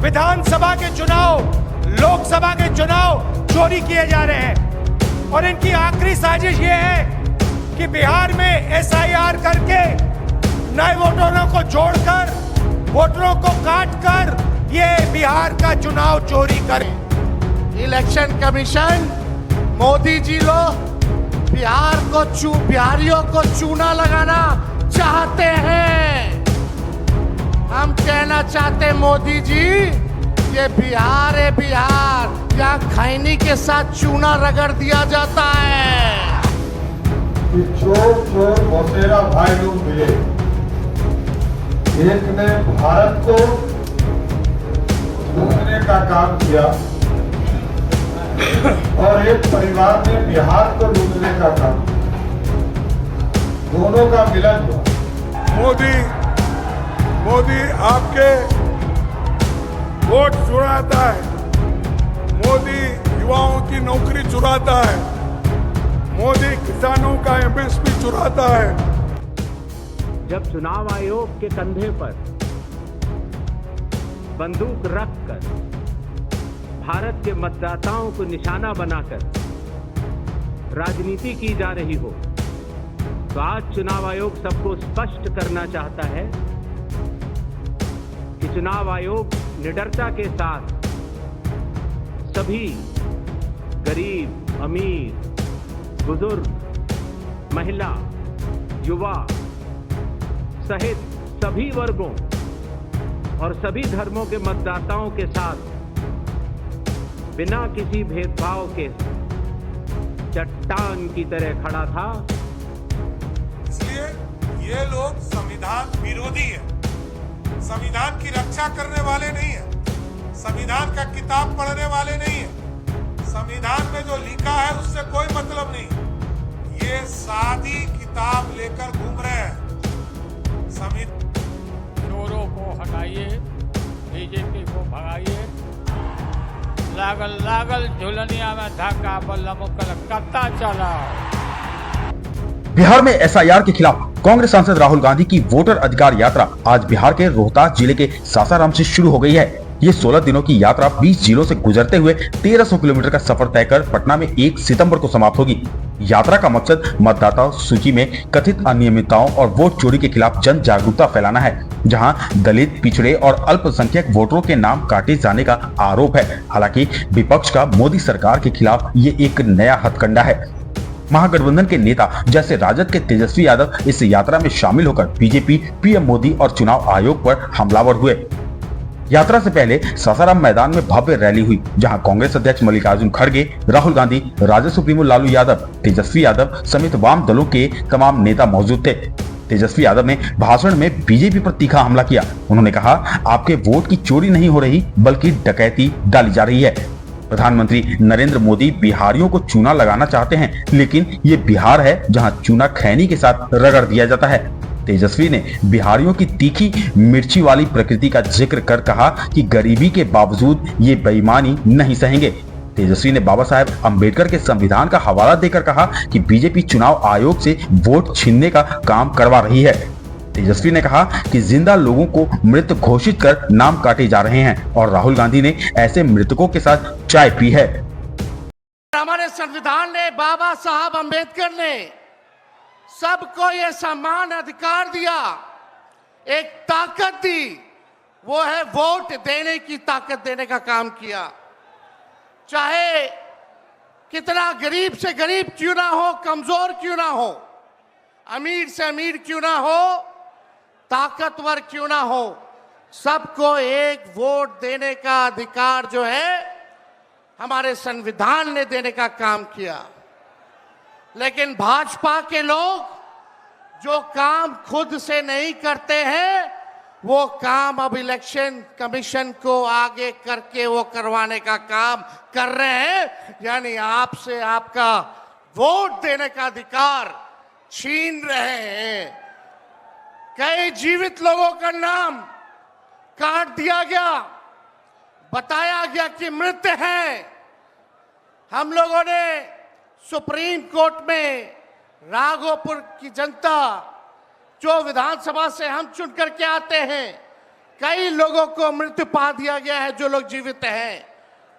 विधानसभा के चुनाव, लोकसभा के चुनाव चोरी किए जा रहे हैं और इनकी आखिरी साजिश ये है कि बिहार में एसआईआर करके नए वोटरों को जोड़कर, वोटरों को काटकर ये बिहार का चुनाव चोरी करें। इलेक्शन कमीशन, मोदी जी लोग बिहारियों को चूना लगाना चाहते हैं। हम कहना चाहते हैं मोदी जी, ये बिहार है, बिहार यहाँ खैनी के साथ चूना रगड़ दिया जाता है। कि चोर चोर मौसेरा भाई लोग मिले, एक ने भारत को लूटने का काम किया और एक परिवार ने बिहार को लूटने का काम किया। दोनों का मिलन हुआ। मोदी आपके वोट चुराता है, मोदी युवाओं की नौकरी चुराता है, मोदी किसानों का एमएसपी चुराता है। जब चुनाव आयोग के कंधे पर बंदूक रखकर भारत के मतदाताओं को निशाना बनाकर राजनीति की जा रही हो, तो आज चुनाव आयोग सबको स्पष्ट करना चाहता है कि चुनाव आयोग निडरता के साथ सभी गरीब, अमीर, बुजुर्ग, महिला, युवा सहित सभी वर्गों और सभी धर्मों के मतदाताओं के साथ बिना किसी भेदभाव के चट्टान की तरह खड़ा था। इसलिए ये लोग संविधान विरोधी है, संविधान की रक्षा करने वाले नहीं है, संविधान का किताब पढ़ने वाले नहीं है, संविधान में जो लिखा है उससे कोई मतलब नहीं। ये सादी किताब लेकर घूम रहे हैं। चोरों को हटाइए, बीजेपी को भगाइए, लागल लागल झुलनिया में धक्का बल्लम करता चला। बिहार में एसआईआर के खिलाफ कांग्रेस सांसद राहुल गांधी की वोटर अधिकार यात्रा आज बिहार के रोहतास जिले के सासाराम से शुरू हो गई है। ये 16 दिनों की यात्रा 20 जिलों से गुजरते हुए 1300 किलोमीटर का सफर तय कर पटना में 1 सितंबर को समाप्त होगी। यात्रा का मकसद मतदाता सूची में कथित अनियमितताओं और वोट चोरी के खिलाफ जन जागरूकता फैलाना है, जहां दलित, पिछड़े और अल्पसंख्यक वोटरों के नाम काटे जाने का आरोप है। हालांकि विपक्ष का मोदी सरकार के खिलाफ ये एक नया हथकंडा है। महागठबंधन के नेता जैसे राजद के तेजस्वी यादव इस यात्रा में शामिल होकर बीजेपी, पीएम मोदी और चुनाव आयोग पर हमलावर हुए। यात्रा से पहले सासाराम मैदान में भव्य रैली हुई, जहां कांग्रेस अध्यक्ष मल्लिकार्जुन खड़गे, राहुल गांधी, राजद सुप्रीमो लालू यादव, तेजस्वी यादव समेत वाम दलों के तमाम नेता मौजूद थे। तेजस्वी यादव ने भाषण में बीजेपी पर तीखा हमला किया। उन्होंने कहा, आपके वोट की चोरी नहीं हो रही बल्कि डकैती डाली जा रही है। प्रधानमंत्री नरेंद्र मोदी बिहारियों को चूना लगाना चाहते हैं, लेकिन ये बिहार है जहां चूना खैनी के साथ रगड़ दिया जाता है। तेजस्वी ने बिहारियों की तीखी मिर्ची वाली प्रकृति का जिक्र कर कहा कि गरीबी के बावजूद ये बेईमानी नहीं सहेंगे। तेजस्वी ने बाबा साहेब अंबेडकर के संविधान का हवाला देकर कहा कि बीजेपी चुनाव आयोग से वोट छीनने का काम करवा रही है। तेजस्वी ने कहा कि जिंदा लोगों को मृत घोषित कर नाम काटे जा रहे हैं और राहुल गांधी ने ऐसे मृतकों के साथ चाय पी है। हमारे संविधान ने, बाबा साहब अंबेडकर ने सबको ये समान अधिकार दिया, एक ताकत दी, वो है वोट देने की ताकत देने का काम किया। चाहे कितना गरीब से गरीब क्यों ना हो, कमजोर क्यों ना हो, अमीर से अमीर क्यों ना हो, ताकतवर क्यों ना हो, सबको एक वोट देने का अधिकार जो है हमारे संविधान ने देने का काम किया। लेकिन भाजपा के लोग जो काम खुद से नहीं करते हैं, वो काम अब इलेक्शन कमीशन को आगे करके वो करवाने का काम कर रहे हैं। यानी आपसे आपका वोट देने का अधिकार छीन रहे हैं। कई जीवित लोगों का नाम काट दिया गया, बताया गया कि मृत हैं। हम लोगों ने सुप्रीम कोर्ट में राघोपुर की जनता, जो विधानसभा से हम चुन करके आते हैं, कई लोगों को मृत्यु पा दिया गया है। जो लोग जीवित हैं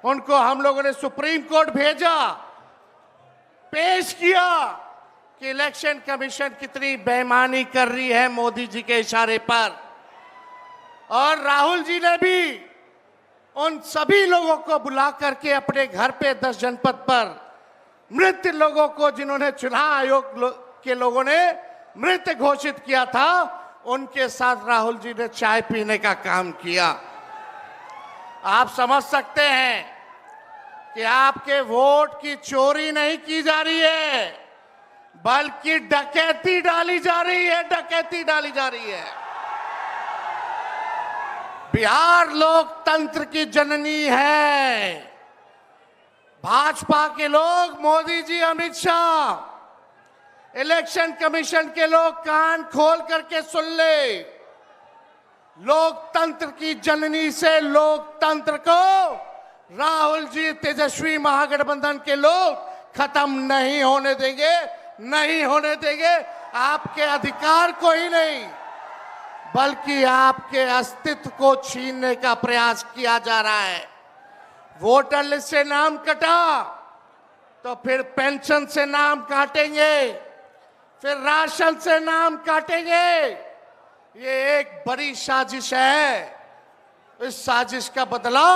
उनको हम लोगों ने सुप्रीम कोर्ट भेजा, पेश किया कि इलेक्शन कमीशन कितनी बेईमानी कर रही है मोदी जी के इशारे पर। और राहुल जी ने भी उन सभी लोगों को बुला करके अपने घर पे 10 जनपद पर मृत लोगों को, जिन्होंने चुनाव आयोग के लोगों ने मृत घोषित किया था, उनके साथ राहुल जी ने चाय पीने का काम किया। आप समझ सकते हैं कि आपके वोट की चोरी नहीं की जा रही है, बल्कि डकैती डाली जा रही है, डकैती डाली जा रही है। बिहार लोकतंत्र की जननी है। भाजपा के लोग, मोदी जी, अमित शाह, इलेक्शन कमीशन के लोग कान खोल करके सुन ले। लोकतंत्र की जननी से लोकतंत्र को राहुल जी, तेजस्वी महागठबंधन के लोग खत्म नहीं होने देंगे, नहीं होने देंगे। आपके अधिकार को ही नहीं, बल्कि आपके अस्तित्व को छीनने का प्रयास किया जा रहा है। वोटर लिस्ट से नाम कटा तो फिर पेंशन से नाम काटेंगे, फिर राशन से नाम काटेंगे। ये एक बड़ी साजिश है। इस साजिश का बदला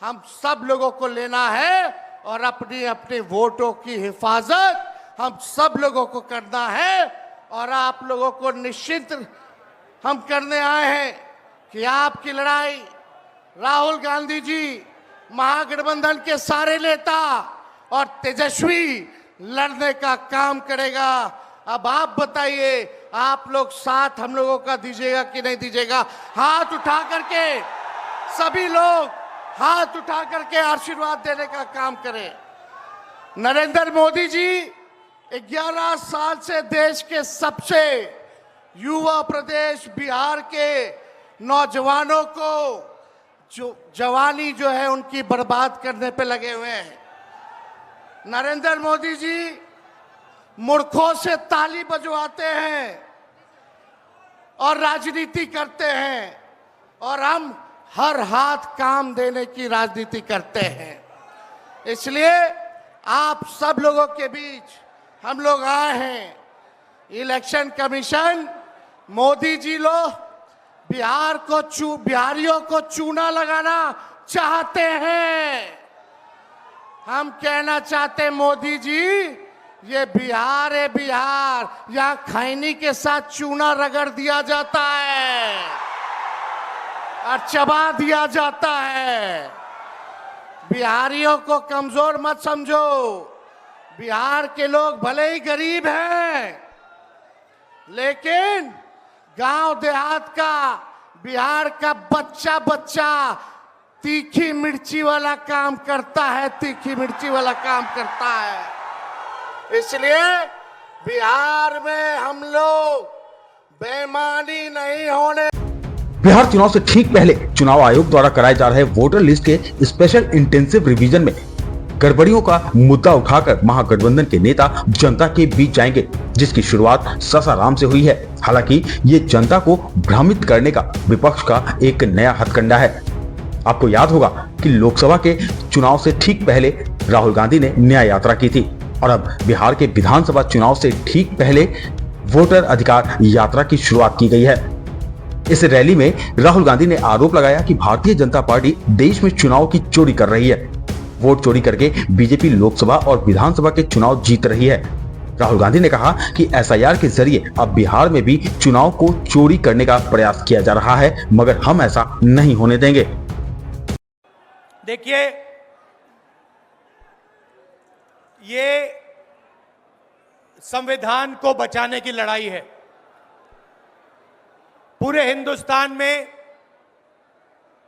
हम सब लोगों को लेना है और अपनी अपने वोटों की हिफाजत हम सब लोगों को करना है। और आप लोगों को निश्चित हम करने आए हैं कि आपकी लड़ाई राहुल गांधी जी, महागठबंधन के सारे नेता और तेजस्वी लड़ने का काम करेगा। अब आप बताइए, आप लोग साथ हम लोगों का दीजिएगा कि नहीं दीजिएगा? हाथ उठा करके सभी लोग हाथ उठा करके आशीर्वाद देने का काम करें। नरेंद्र मोदी जी 11 साल से देश के सबसे युवा प्रदेश बिहार के नौजवानों को जो जवानी जो है उनकी बर्बाद करने पे लगे हुए हैं। नरेंद्र मोदी जी मूर्खों से ताली बजवाते हैं और राजनीति करते हैं, और हम हर हाथ काम देने की राजनीति करते हैं। इसलिए आप सब लोगों के बीच हम लोग आए हैं। इलेक्शन कमीशन, मोदी जी लोग बिहारियों को चूना लगाना चाहते हैं। हम कहना चाहते हैं, मोदी जी, ये बिहार है, बिहार, यहाँ खैनी के साथ चूना रगड़ दिया जाता है और चबा दिया जाता है। बिहारियों को कमजोर मत समझो। बिहार के लोग भले ही गरीब हैं, लेकिन गांव देहात का बिहार का बच्चा बच्चा तीखी मिर्ची वाला काम करता है, तीखी मिर्ची वाला काम करता है। इसलिए बिहार में हम लोग बेईमानी नहीं होने। बिहार चुनाव से ठीक पहले चुनाव आयोग द्वारा कराए जा रहे वोटर लिस्ट के स्पेशल इंटेंसिव रिवीजन में गड़बड़ियों का मुद्दा उठाकर महागठबंधन के नेता जनता के बीच जाएंगे, जिसकी शुरुआत सासाराम से हुई है। हालांकि ये जनता को भ्रमित करने का विपक्ष का एक नया हथकंडा है। आपको याद होगा कि लोकसभा के चुनाव से ठीक पहले राहुल गांधी ने न्याय यात्रा की थी, और अब बिहार के विधानसभा चुनाव से ठीक पहले वोटर अधिकार यात्रा की शुरुआत की गई है। इस रैली में राहुल गांधी ने आरोप लगाया कि भारतीय जनता पार्टी देश में चुनाव की चोरी कर रही है। वोट चोरी करके बीजेपी लोकसभा और विधानसभा के चुनाव जीत रही है। राहुल गांधी ने कहा कि एसआईआर के जरिए अब बिहार में भी चुनाव को चोरी करने का प्रयास किया जा रहा है, मगर हम ऐसा नहीं होने देंगे। देखिए, ये संविधान को बचाने की लड़ाई है। पूरे हिंदुस्तान में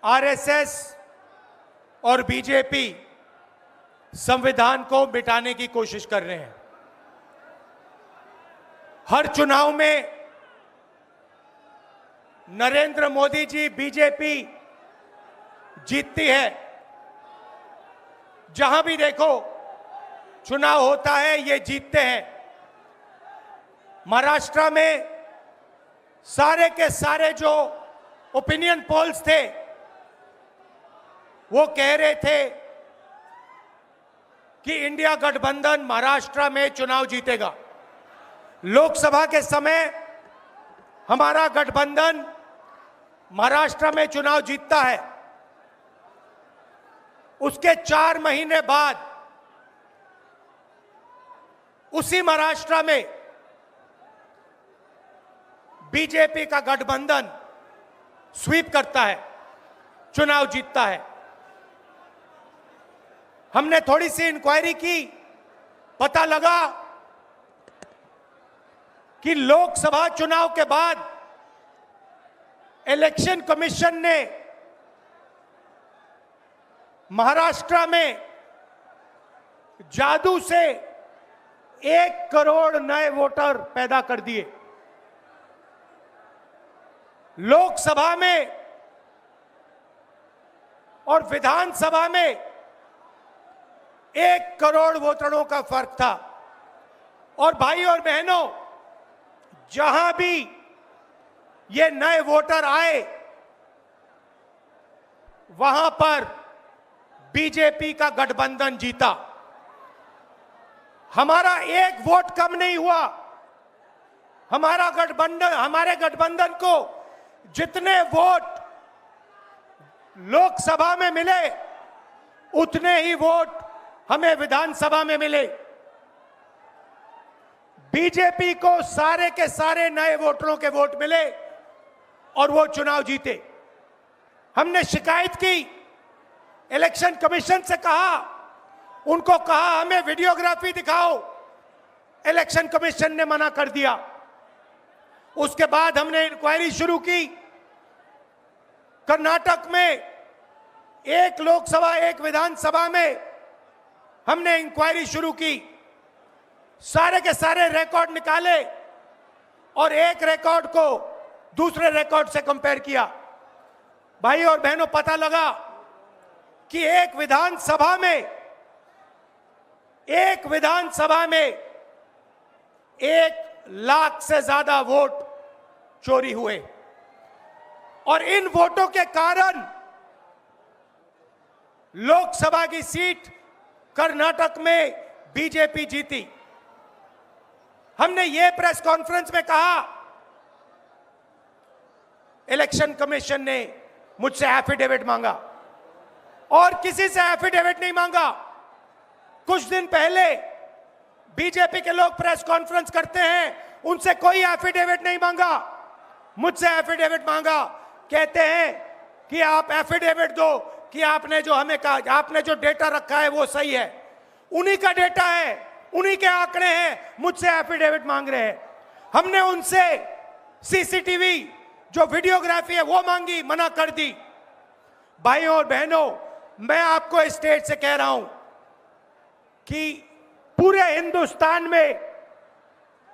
आरएसएस और बीजेपी संविधान को मिटाने की कोशिश कर रहे हैं। हर चुनाव में नरेंद्र मोदी जी, बीजेपी जीतती है। जहां भी देखो चुनाव होता है, ये जीतते हैं। महाराष्ट्र में सारे के सारे जो ओपिनियन पोल्स थे, वो कह रहे थे कि इंडिया गठबंधन महाराष्ट्र में चुनाव जीतेगा। लोकसभा के समय हमारा गठबंधन महाराष्ट्र में चुनाव जीतता है। उसके 4 महीने बाद उसी महाराष्ट्र में बीजेपी का गठबंधन स्वीप करता है, चुनाव जीतता है। हमने थोड़ी सी इंक्वायरी की, पता लगा कि लोकसभा चुनाव के बाद इलेक्शन कमीशन ने महाराष्ट्र में जादू से 1 करोड़ नए वोटर पैदा कर दिए। लोकसभा में और विधानसभा में 1 करोड़ वोटरों का फर्क था। और भाई और बहनों, जहां भी ये नए वोटर आए, वहां पर बीजेपी का गठबंधन जीता। हमारा 1 वोट कम नहीं हुआ। हमारे गठबंधन को जितने वोट लोकसभा में मिले, उतने ही वोट हमें विधानसभा में मिले। बीजेपी को सारे के सारे नए वोटरों के वोट मिले और वो चुनाव जीते। हमने शिकायत की, इलेक्शन कमीशन से कहा, उनको कहा हमें वीडियोग्राफी दिखाओ, इलेक्शन कमीशन ने मना कर दिया। उसके बाद हमने इंक्वायरी शुरू की। कर्नाटक में 1 लोकसभा 1 विधानसभा में हमने इंक्वायरी शुरू की, सारे के सारे रिकॉर्ड निकाले और एक रिकॉर्ड को दूसरे रिकॉर्ड से कंपेयर किया। भाई और बहनों, पता लगा कि एक विधानसभा में 1 लाख से ज्यादा वोट चोरी हुए और इन वोटों के कारण लोकसभा की सीट कर्नाटक में बीजेपी जीती। हमने ये प्रेस कॉन्फ्रेंस में कहा, इलेक्शन कमीशन ने मुझसे एफिडेविट मांगा और किसी से एफिडेविट नहीं मांगा। कुछ दिन पहले बीजेपी के लोग प्रेस कॉन्फ्रेंस करते हैं, उनसे कोई एफिडेविट नहीं मांगा, मुझसे एफिडेविट मांगा। कहते हैं कि आप एफिडेविट दो कि आपने जो हमें कहा, आपने जो डेटा रखा है वो सही है। उन्हीं का डेटा है, उन्हीं के आंकड़े हैं, मुझसे एफिडेविट मांग रहे हैं। हमने उनसे सीसीटीवी जो वीडियोग्राफी है वो मांगी, मना कर दी। भाइयों और बहनों, मैं आपको इस स्टेज से कह रहा हूं कि पूरे हिंदुस्तान में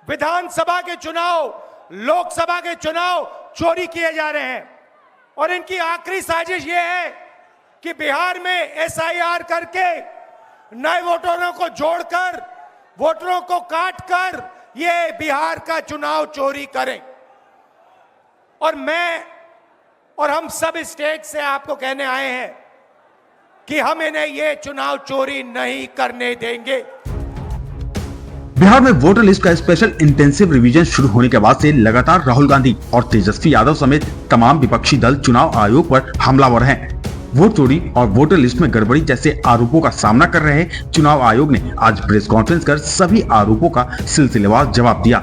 विधानसभा के चुनाव, लोकसभा के चुनाव चोरी किए जा रहे हैं और इनकी आखिरी साजिश ये है कि बिहार में एसआईआर करके नए वोटरों को जोड़कर, वोटरों को काटकर ये बिहार का चुनाव चोरी करें। और मैं और हम सब स्टेट से आपको कहने आए हैं कि हम इन्हें ये चुनाव चोरी नहीं करने देंगे। बिहार में वोटर लिस्ट का स्पेशल इंटेंसिव रिवीजन शुरू होने के बाद से लगातार राहुल गांधी और तेजस्वी यादव समेत तमाम विपक्षी दल चुनाव आयोग पर हमलावर हैं। वोट चोरी और वोटर लिस्ट में गड़बड़ी जैसे आरोपों का सामना कर रहे चुनाव आयोग ने आज प्रेस कॉन्फ्रेंस कर सभी आरोपों का सिलसिलेवार जवाब दिया।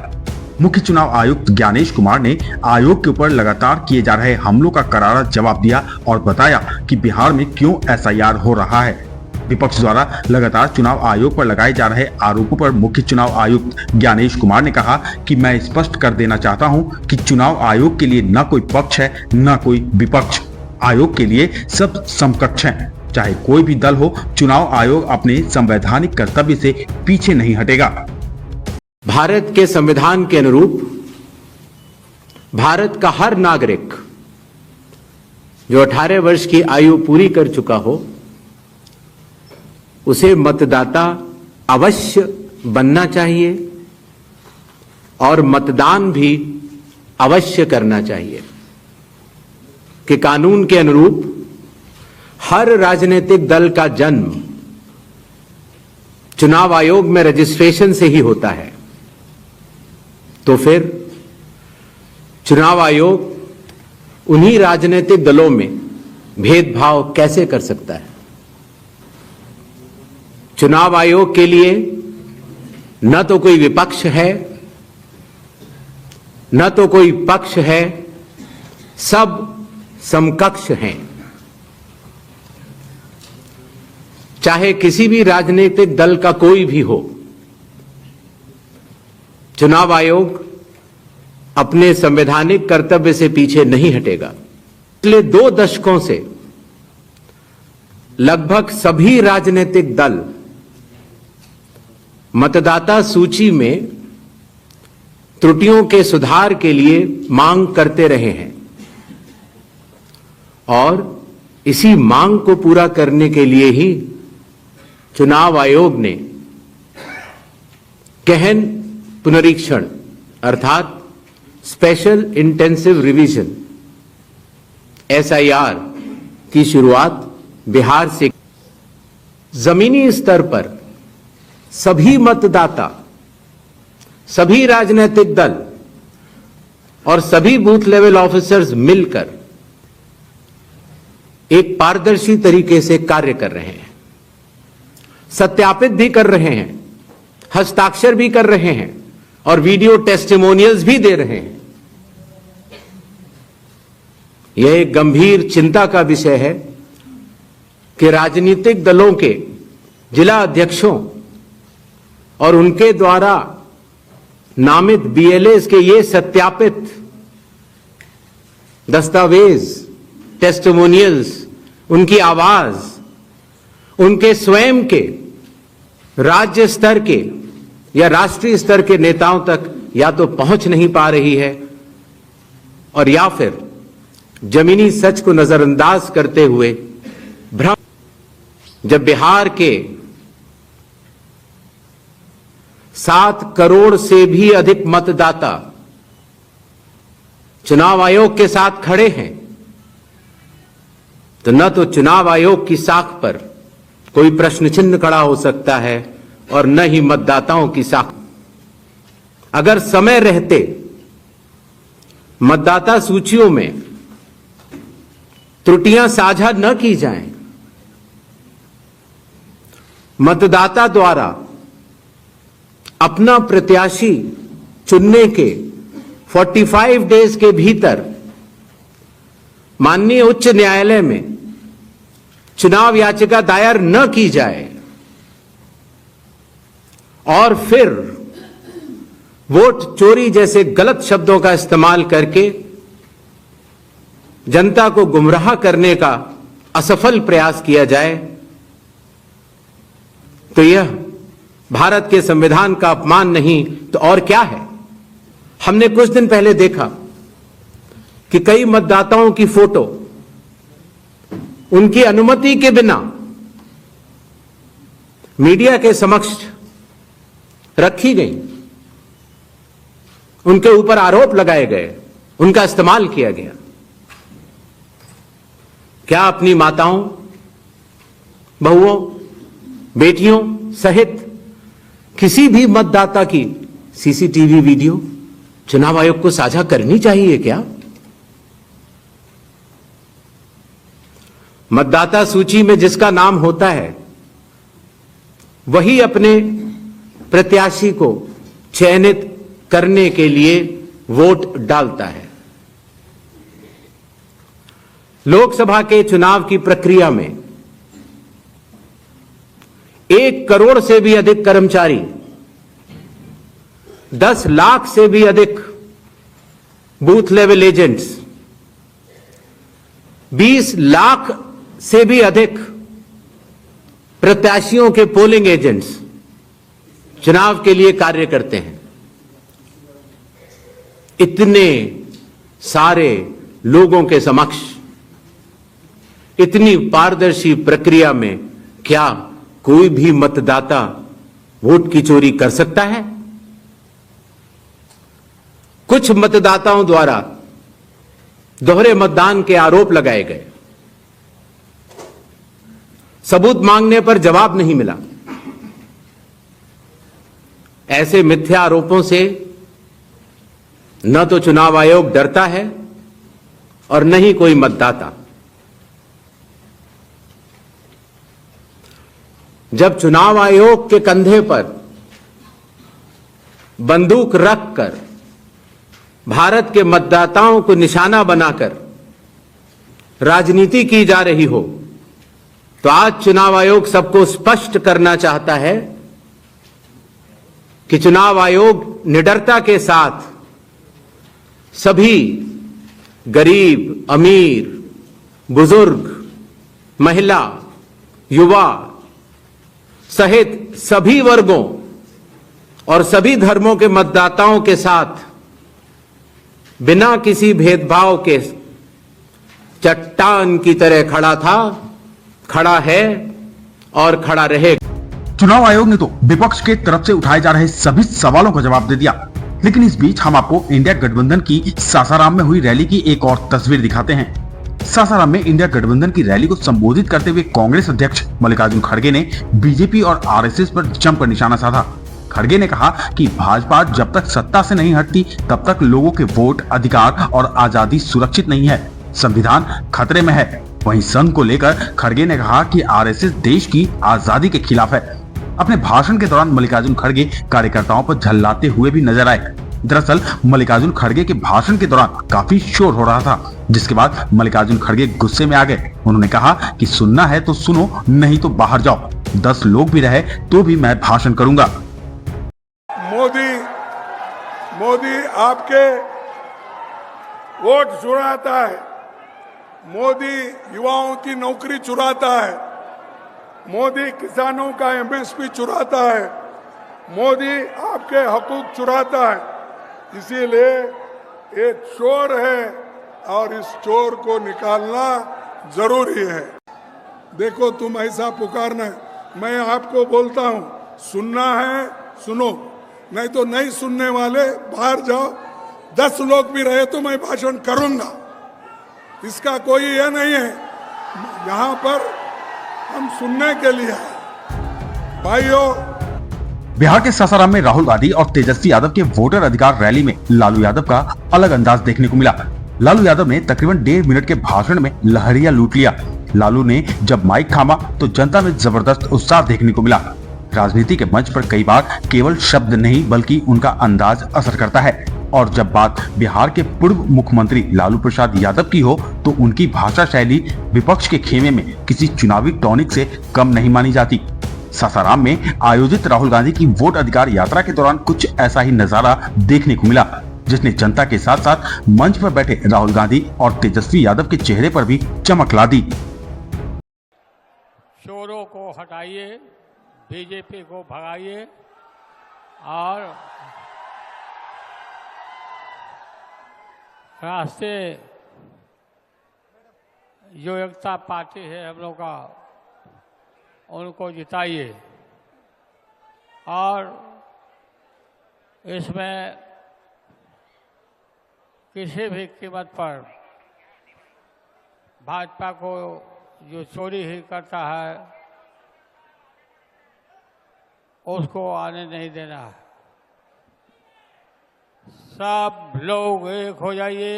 मुख्य चुनाव आयुक्त ज्ञानेश कुमार ने आयोग के ऊपर लगातार किए जा रहे हमलों का करारा जवाब दिया और बताया कि बिहार में क्यों एसआईआर हो रहा है। विपक्ष द्वारा लगातार चुनाव आयोग पर लगाए जा रहे आरोपों पर मुख्य चुनाव आयुक्त ज्ञानेश कुमार ने कहा कि मैं स्पष्ट कर देना चाहता हूं कि चुनाव आयोग के लिए न कोई पक्ष है न कोई विपक्ष। आयोग के लिए सब समकक्ष हैं। चाहे कोई भी दल हो, चुनाव आयोग अपने संवैधानिक कर्तव्य से पीछे नहीं हटेगा। भारत के संविधान के अनुरूप भारत का हर नागरिक जो 18 वर्ष की आयु पूरी कर चुका हो, उसे मतदाता अवश्य बनना चाहिए और मतदान भी अवश्य करना चाहिए। कि कानून के अनुरूप हर राजनीतिक दल का जन्म चुनाव आयोग में रजिस्ट्रेशन से ही होता है, तो फिर चुनाव आयोग उन्हीं राजनीतिक दलों में भेदभाव कैसे कर सकता है? चुनाव आयोग के लिए न तो कोई विपक्ष है, न तो कोई पक्ष है, सब समकक्ष हैं। चाहे किसी भी राजनीतिक दल का कोई भी हो, चुनाव आयोग अपने संवैधानिक कर्तव्य से पीछे नहीं हटेगा। पिछले 2 दशकों से लगभग सभी राजनीतिक दल मतदाता सूची में त्रुटियों के सुधार के लिए मांग करते रहे हैं और इसी मांग को पूरा करने के लिए ही चुनाव आयोग ने गहन पुनरीक्षण अर्थात स्पेशल इंटेंसिव रिवीजन SIR की शुरुआत बिहार से। जमीनी स्तर पर सभी मतदाता, सभी राजनीतिक दल और सभी बूथ लेवल ऑफिसर्स मिलकर एक पारदर्शी तरीके से कार्य कर रहे हैं, सत्यापित भी कर रहे हैं, हस्ताक्षर भी कर रहे हैं और वीडियो टेस्टिमोनियल्स भी दे रहे हैं। यह एक गंभीर चिंता का विषय है कि राजनीतिक दलों के जिला अध्यक्षों और उनके द्वारा नामित BLAs के ये सत्यापित दस्तावेज, टेस्टिमोनियल्स, उनकी आवाज, उनके स्वयं के राज्य स्तर के या राष्ट्रीय स्तर के नेताओं तक या तो पहुंच नहीं पा रही है और या फिर जमीनी सच को नजरअंदाज करते हुए भ्रम। जब बिहार के 7 करोड़ से भी अधिक मतदाता चुनाव आयोग के साथ खड़े हैं, तो न तो चुनाव आयोग की साख पर कोई प्रश्न चिन्ह खड़ा हो सकता है और न ही मतदाताओं की साख। अगर समय रहते मतदाता सूचियों में त्रुटियां साझा न की जाएं, मतदाता द्वारा अपना प्रत्याशी चुनने के 45 डेज के भीतर माननीय उच्च न्यायालय में चुनाव याचिका दायर न की जाए और फिर वोट चोरी जैसे गलत शब्दों का इस्तेमाल करके जनता को गुमराह करने का असफल प्रयास किया जाए, तो यह भारत के संविधान का अपमान नहीं तो और क्या है। हमने कुछ दिन पहले देखा कि कई मतदाताओं की फोटो उनकी अनुमति के बिना मीडिया के समक्ष रखी गई, उनके ऊपर आरोप लगाए गए, उनका इस्तेमाल किया गया। क्या अपनी माताओं, बहुओं, बेटियों सहित किसी भी मतदाता की CCTV वीडियो चुनाव आयोग को साझा करनी चाहिए क्या? मतदाता सूची में जिसका नाम होता है वही अपने प्रत्याशी को चयनित करने के लिए वोट डालता है। लोकसभा के चुनाव की प्रक्रिया में 1 करोड़ से भी अधिक कर्मचारी, 10 लाख से भी अधिक बूथ लेवल एजेंट्स, 20 लाख से भी अधिक प्रत्याशियों के पोलिंग एजेंट्स चुनाव के लिए कार्य करते हैं। इतने सारे लोगों के समक्ष इतनी पारदर्शी प्रक्रिया में क्या कोई भी मतदाता वोट की चोरी कर सकता है? कुछ मतदाताओं द्वारा दोहरे मतदान के आरोप लगाए गए, सबूत मांगने पर जवाब नहीं मिला। ऐसे मिथ्या आरोपों से न तो चुनाव आयोग डरता है और न ही कोई मतदाता। जब चुनाव आयोग के कंधे पर बंदूक रखकर भारत के मतदाताओं को निशाना बनाकर राजनीति की जा रही हो, तो आज चुनाव आयोग सबको स्पष्ट करना चाहता है कि चुनाव आयोग निडरता के साथ सभी गरीब, अमीर, बुजुर्ग, महिला, युवा सहित सभी वर्गों और सभी धर्मों के मतदाताओं के साथ बिना किसी भेदभाव के चट्टान की तरह खड़ा था, खड़ा है और खड़ा रहेगा। चुनाव आयोग ने तो विपक्ष के तरफ से उठाए जा रहे सभी सवालों का जवाब दे दिया, लेकिन इस बीच हम आपको इंडिया गठबंधन की सासाराम में हुई रैली की एक और तस्वीर दिखाते हैं। सासाराम में इंडिया गठबंधन की रैली को संबोधित करते हुए कांग्रेस अध्यक्ष मल्लिकार्जुन खड़गे ने बीजेपी और आरएसएस पर जमकर निशाना साधा। खड़गे ने कहा कि भाजपा जब तक सत्ता से नहीं हटती तब तक लोगों के वोट, अधिकार और आजादी सुरक्षित नहीं है, संविधान खतरे में है। वहीं संघ को लेकर खड़गे ने कहा कि आरएसएस देश की आजादी के खिलाफ है। अपने भाषण के दौरान मल्लिकार्जुन खड़गे कार्यकर्ताओं पर झल्लाते हुए भी नजर आए। दरअसल मल्लिकार्जुन खड़गे के भाषण के दौरान काफी शोर हो रहा था, जिसके बाद मल्लिकार्जुन खड़गे गुस्से में आ गए। उन्होंने कहा कि सुनना है तो सुनो, नहीं तो बाहर जाओ। 10 लोग भी रहे तो भी मैं भाषण करूंगा। मोदी आपके वोट चुराता है, मोदी युवाओं की नौकरी चुराता है, मोदी किसानों का एमएसपी चुराता है, मोदी आपके हकूक चुराता है। इसीलिए ये चोर है और इस चोर को निकालना जरूरी है। देखो, तुम ऐसा पुकारना है, मैं आपको बोलता हूं, सुनना है सुनो, नहीं तो नहीं सुनने वाले बाहर जाओ। 10 लोग भी रहे तो मैं भाषण करूंगा, इसका कोई ये नहीं है। यहाँ पर हम सुनने के लिए हैं। भाइयों, बिहार के सासाराम में राहुल गांधी और तेजस्वी यादव के वोटर अधिकार रैली में लालू यादव का अलग अंदाज देखने को मिला। लालू यादव ने तकरीबन 1.5 मिनट के भाषण में लहरिया लूट लिया। लालू ने जब माइक थामा तो जनता में जबरदस्त उत्साह देखने को मिला। राजनीति के मंच पर कई बार केवल शब्द नहीं बल्कि उनका अंदाज असर करता है, और जब बात बिहार के पूर्व मुख्यमंत्री लालू प्रसाद यादव की हो तो उनकी भाषा शैली विपक्ष के खेमे में किसी चुनावी टॉनिक से कम नहीं मानी जाती। सासाराम में आयोजित राहुल गांधी की वोट अधिकार यात्रा के दौरान कुछ ऐसा ही नजारा देखने को मिला, जिसने जनता के साथ साथ मंच पर बैठे राहुल गांधी और तेजस्वी यादव के चेहरे पर भी चमक ला दी। चोरों को हटाइए, बीजेपी को भगाइए और राष्ट्रीय जो एकता पार्टी है हम लोग का, उनको जिताइए। और इसमें किसी भी कीमत पर भाजपा को जो चोरी ही करता है उसको आने नहीं देना। सब लोग एक हो जाइए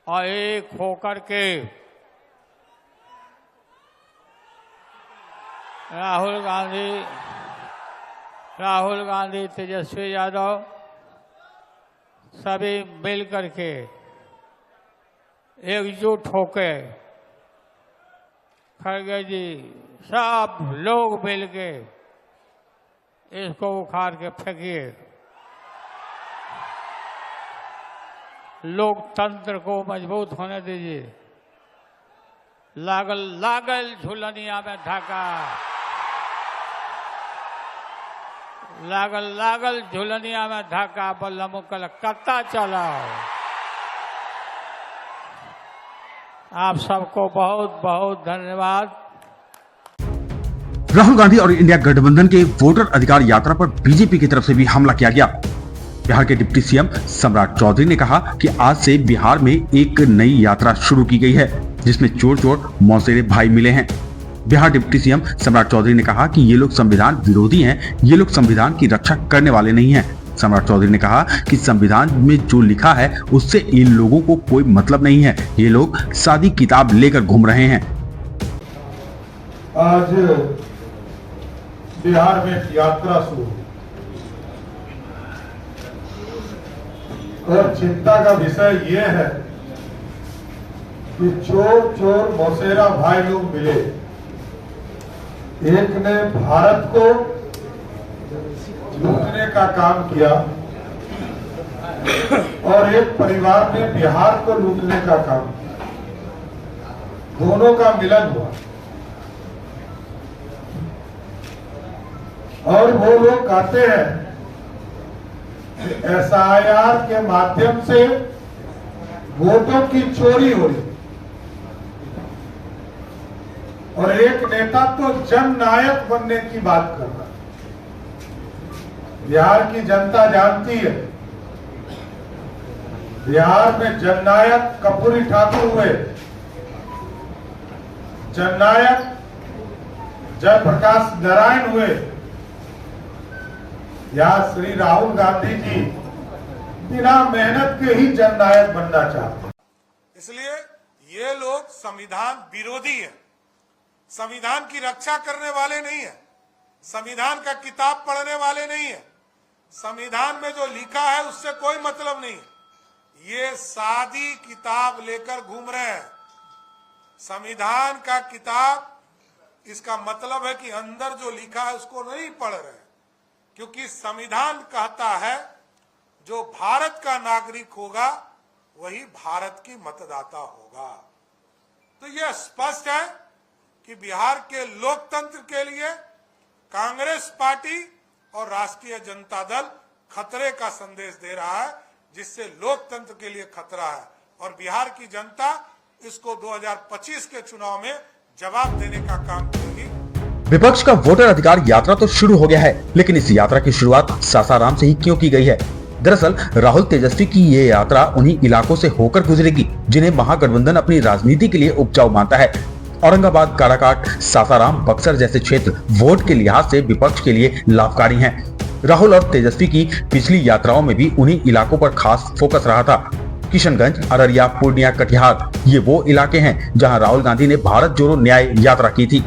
और एक होकर के राहुल गांधी, तेजस्वी यादव सभी मिल करके एकजुट होके, खड़गे जी सब लोग मिल के इसको उखाड़ के फेंकिए। लोकतंत्र को मजबूत होने दीजिए। लागल लागल झुलनिया में धाका, लागल लागल झुलनिया में धाका, बल्लम कलकत्ता चलाओ। आप सबको बहुत बहुत धन्यवाद। राहुल गांधी और इंडिया गठबंधन के वोटर अधिकार यात्रा पर बीजेपी की तरफ से भी हमला किया गया। बिहार के डिप्टी सीएम सम्राट चौधरी ने कहा कि आज से बिहार में एक नई यात्रा शुरू की गई है, जिसमें चोर चोर मौसेरे भाई मिले हैं। बिहार डिप्टी सीएम सम्राट चौधरी ने कहा कि ये लोग संविधान विरोधी हैं, ये लोग संविधान की रक्षा करने वाले नहीं हैं। सम्राट चौधरी ने कहा कि संविधान में जो लिखा है उससे इन लोगों को कोई मतलब नहीं है, ये लोग सादी किताब लेकर घूम रहे हैं। आज बिहार में यात्रा शुरू और चिंता का विषय ये है कि चोर चोर मौसेरा भाई लोग मिले। एक ने भारत को लूटने का काम किया और एक परिवार ने बिहार को लूटने का काम किया। दोनों का मिलन हुआ और वो लोग कहते हैं कि SIR के माध्यम से वोटों की चोरी हो रही और एक नेता तो जननायक बनने की बात कर रहा है। बिहार की जनता जानती है, बिहार में जननायक कर्पूरी ठाकुर हुए, जननायक जयप्रकाश नारायण हुए, या श्री राहुल गांधी जी बिना मेहनत के ही जननायक बनना चाहते हैं। इसलिए ये लोग संविधान विरोधी हैं, संविधान की रक्षा करने वाले नहीं है, संविधान का किताब पढ़ने वाले नहीं है, संविधान में जो लिखा है उससे कोई मतलब नहीं है। ये सादी किताब लेकर घूम रहे हैं। संविधान का किताब, इसका मतलब है कि अंदर जो लिखा है उसको नहीं पढ़ रहे, क्योंकि संविधान कहता है जो भारत का नागरिक होगा वही भारत की मतदाता होगा। तो यह स्पष्ट है कि बिहार के लोकतंत्र के लिए कांग्रेस पार्टी और राष्ट्रीय जनता दल खतरे का संदेश दे रहा है, जिससे लोकतंत्र के लिए खतरा है और बिहार की जनता इसको 2025 के चुनाव में जवाब देने का काम करेगी। विपक्ष का वोटर अधिकार यात्रा तो शुरू हो गया है, लेकिन इस यात्रा की शुरुआत सासाराम से ही क्यों की गई है? दरअसल राहुल तेजस्वी की ये यात्रा उन्हीं इलाकों से होकर गुजरेगी जिन्हें महागठबंधन अपनी राजनीति के लिए उपजाऊ मानता है। औरंगाबाद, काराकाट, सासाराम, बक्सर जैसे क्षेत्र वोट के लिहाज से विपक्ष के लिए लाभकारी हैं। राहुल और तेजस्वी की पिछली यात्राओं में भी उन्हीं इलाकों पर खास फोकस रहा था। किशनगंज, अररिया, पूर्णिया, कटिहार ये वो इलाके हैं जहां राहुल गांधी ने भारत जोड़ो न्याय यात्रा की थी।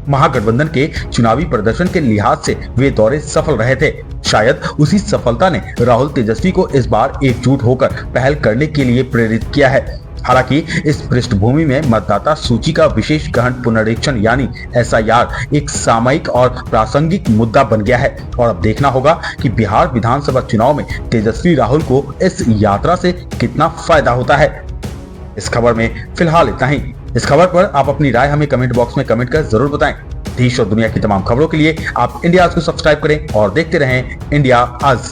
महागठबंधन के चुनावी प्रदर्शन के लिहाज से वे दौरे सफल रहे थे। शायद उसी सफलता ने राहुल तेजस्वी को इस बार एकजुट होकर पहल करने के लिए प्रेरित किया है। हालांकि इस पृष्ठभूमि में मतदाता सूची का विशेष गहन पुनरीक्षण यानी SIR एक सामयिक और प्रासंगिक मुद्दा बन गया है और अब देखना होगा कि बिहार विधानसभा चुनाव में तेजस्वी राहुल को इस यात्रा से कितना फायदा होता है। इस खबर में फिलहाल इतना ही। इस खबर पर आप अपनी राय हमें कमेंट बॉक्स में कमेंट कर जरूर बताएं। देश और दुनिया की तमाम खबरों के लिए आप इंडिया आज को सब्सक्राइब करें और देखते रहें इंडिया आज।